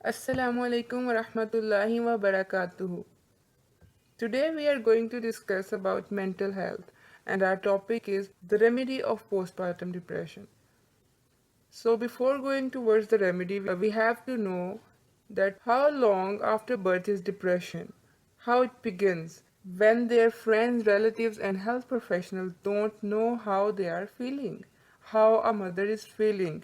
Assalamu alaikum wa rahmatullahi wa barakatuhu. Today we are going to discuss about mental health and our topic is the remedy of postpartum depression. So before going towards the remedy, we have to know that how long after birth is depression, how it begins, when their friends, relatives and health professionals don't know how they are feeling, how a mother is feeling.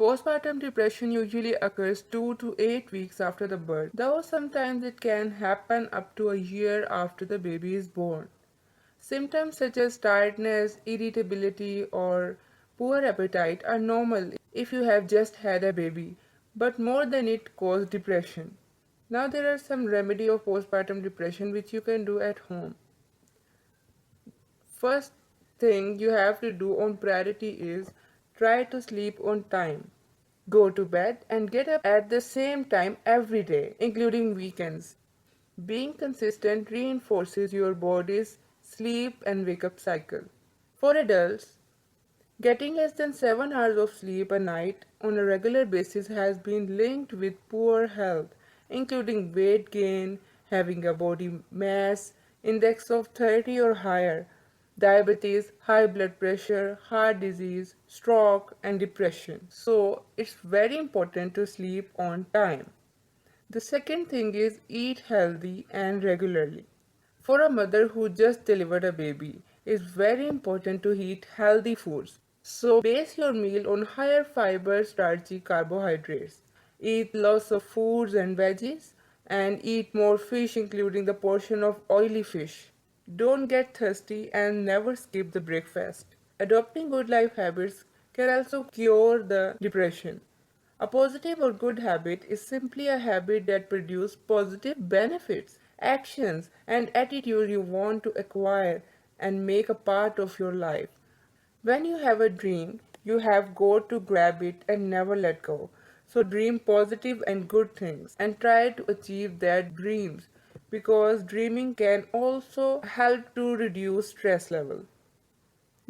Postpartum depression usually occurs 2 to 8 weeks after the birth, though sometimes it can happen up to a year after the baby is born. Symptoms such as tiredness, irritability, or poor appetite are normal if you have just had a baby, but more than it cause depression. Now there are some remedy of postpartum depression which you can do at home. First thing you have to do on priority is try to sleep on time. Go to bed and get up at the same time every day, including weekends. Being consistent reinforces your body's sleep and wake up cycle. For adults, getting less than 7 hours of sleep a night on a regular basis has been linked with poor health, including weight gain, having a body mass index of 30 or higher, diabetes, high blood pressure, heart disease, stroke, and depression. So, it's very important to sleep on time. The second thing is eat healthy and regularly. For a mother who just delivered a baby, it's very important to eat healthy foods. So base your meal on higher fiber starchy carbohydrates. Eat lots of fruits and veggies and eat more fish including the portion of oily fish. Don't get thirsty and never skip the breakfast. Adopting good life habits can also cure the depression. A positive or good habit is simply a habit that produces positive benefits, actions, and attitudes you want to acquire and make a part of your life. When you have a dream, you have got to grab it and never let go. So dream positive and good things and try to achieve their dreams because dreaming can also help to reduce stress level.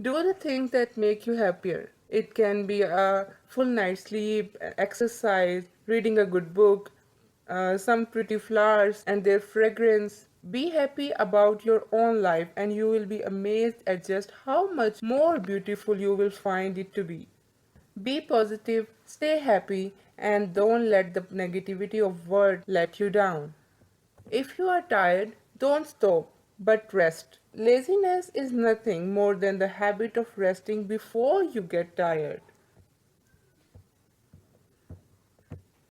Do the things that make you happier. It can be a full night's sleep, exercise, reading a good book, some pretty flowers and their fragrance. Be happy about your own life, and you will be amazed at just how much more beautiful you will find it to be. Be positive, stay happy, and don't let the negativity of world let you down. If you are tired, don't stop, but rest. Laziness is nothing more than the habit of resting before you get tired.